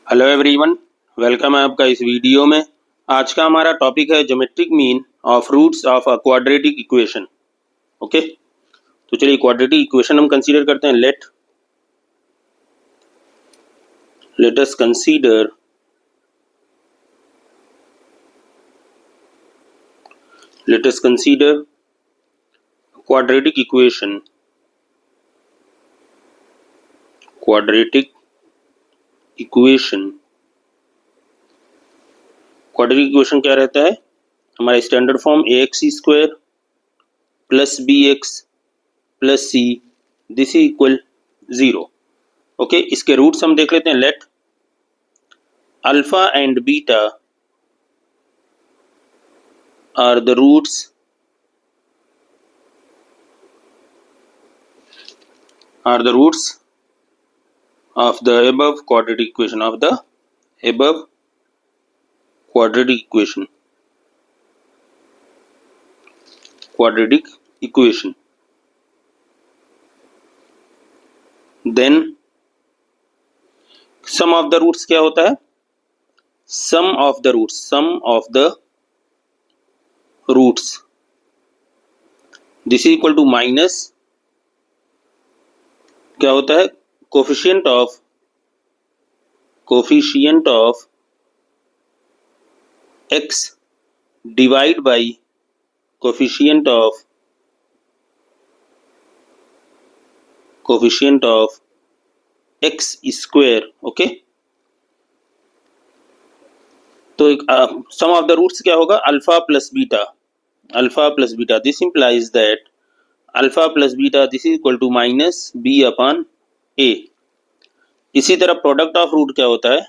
Hello everyone, welcome है आपका इस वीडियो में। आज का हमारा टॉपिक है geometric mean of roots of a quadratic equation. Okay, तो चलिए क्वाड्रेटिक इक्वेशन हम कंसीडर करते हैं। Let us consider quadratic equation. Quadratic equation क्या रहता है? हमारा standard form ax² plus bx plus c this is equal 0। Okay, इसके रूट्स हम देख लेते हैं। Let alpha and beta are the roots of the above quadratic equation. Then sum of the roots क्या होता है? Sum of the roots this is equal to minus क्या होता है? Coefficient of x divide by coefficient of x square. Okay, तो sum of the roots क्या होगा? Alpha plus beta this implies that alpha plus beta this is equal to minus b upon a. इसी तरह product of root क्या होता है?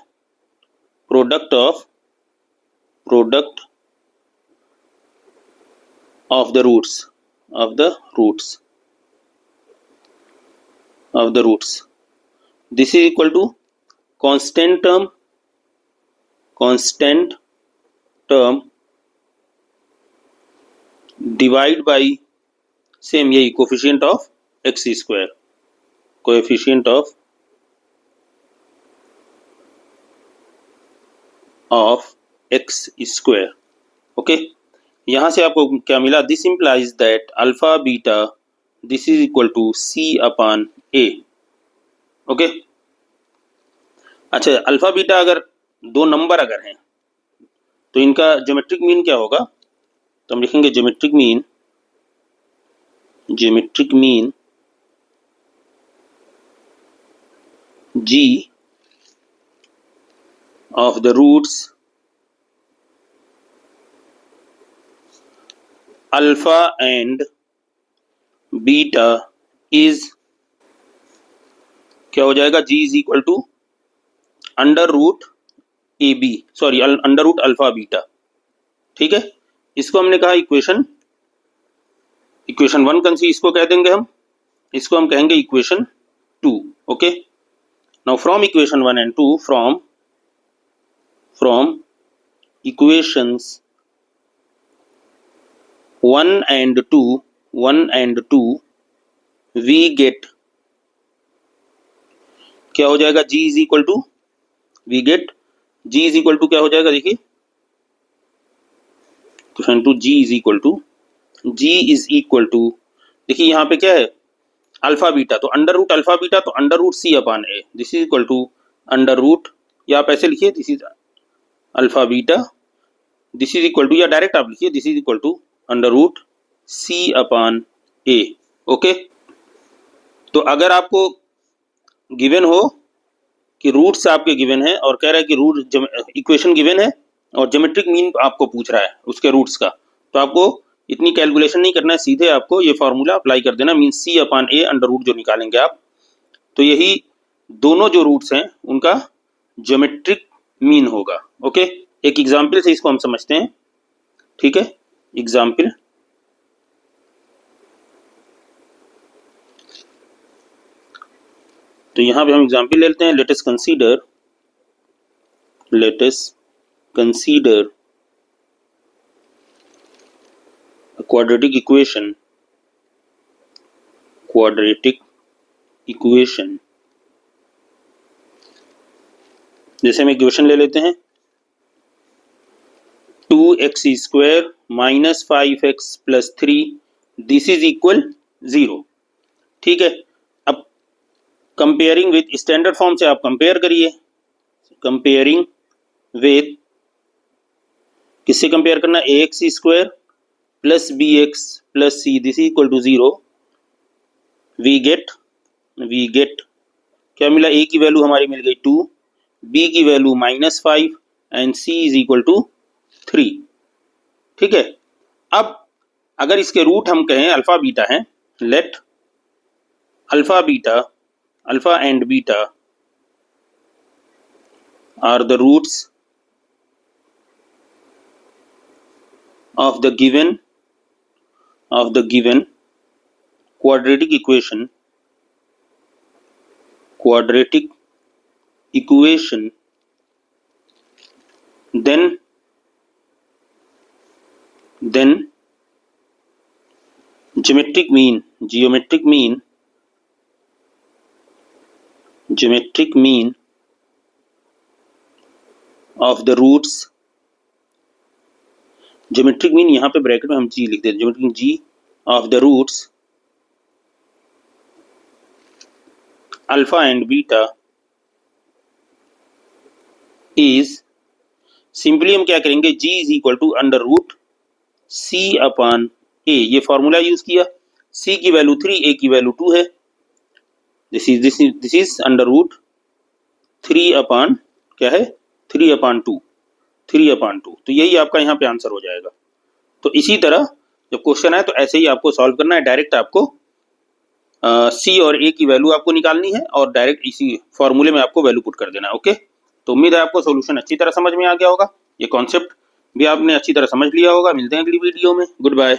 Product of the roots this is equal to constant term divide by same यही coefficient of x square, coefficient of x square. Okay, यहां से आपको क्या मिला? This implies that alpha beta this is equal to C upon A. Okay, अच्छा, alpha beta अगर दो number अगर हैं तो इनका ज्योमेट्रिक मीन क्या होगा? तो हम लिखेंगे geometric mean g of the roots alpha and beta is क्या हो जाएगा? g is equal to under root alpha beta. ठीक है, इसको हमने कहा इक्वेशन 1 इसको कह देंगे हम, इसको हम कहेंगे equation 2। Okay, now from equation 1 and 2 from equations 1 and 2 we get क्या हो जाएगा? g इज इक्वल टू क्या हो जाएगा? देखिए question 2 g is equal to देखिए यहाँ पे क्या है? अल्फा बीटा, तो अंडर रूट अल्फा बीटा तो under root C upon A this is equal to under root, या आप ऐसे लिखिए this is alpha beta this is equal to, या डायरेक्ट आप लिखिए this is equal to under root C upon A. Okay, तो अगर आपको गिवन हो कि रूट्स आपके गिवन है और कह रहा है कि रूट इक्वेशन गिवन है और ज्योमेट्रिक मीन आपको पूछ रहा है उसके रूट्स का, तो आपको इतनी कैलकुलेशन नहीं करना है, सीधे आपको ये फॉर्मूला अप्लाई कर देना, mean C upon A under root जो निकालेंगे आप, तो यही दोनों जो रूट्स हैं उनका ज्योमेट्रिक मीन होगा। ओके, एक एग्जाम्पल से इसको हम समझते हैं। ठीक है, एग्जाम्पल तो यहां पे हम एग्जाम्पल लेते हैं। Let us consider quadratic equation जैसे हम इक्वेशन ले लेते हैं 2x² minus 5x plus 3 this is equal 0। ठीक है, अब कंपेयरिंग विथ स्टैंडर्ड फॉर्म से आप कंपेयर करिए। कंपेयरिंग विथ, किससे कंपेयर करना, ax² plus bx plus c this is equal to 0। We get क्या मिला, a की वैल्यू हमारी मिल गई 2, b की value -5 and c is equal to 3। ठीक है, अब अगर इसके रूट हम कहें अल्फा बीटा हैं, let alpha and beta are the roots of the given quadratic equation then geometric mean of the roots, geometric mean यहाँ पे ब्रैकेट में हम जी लिख देते हैं, geometric g of the roots alpha and beta is, simply हम क्या करेंगे, g is equal to under root C upon a, ये फॉर्मूला यूज किया, सी की वैल्यू 3, ए की वैल्यू 2 है, this is under root 3 upon क्या है, 3 अपॉन 2, तो यही आपका यहाँ पे आंसर हो जाएगा। तो इसी तरह जब क्वेश्चन है तो ऐसे ही आपको सॉल्व करना है, डायरेक्ट आपको सी और ए की वैल्यू आपको निकालनी है और डायरेक्ट इसी फॉर्मूले में आपको वैल्यू पुट कर देना है। ओके, तो उम्मीद है आपको सॉल्यूशन अच्छी तरह समझ में आ गया होगा, ये कॉन्सेप्ट भी आपने अच्छी तरह समझ लिया होगा। मिलते हैं अगली वीडियो में, गुड बाय।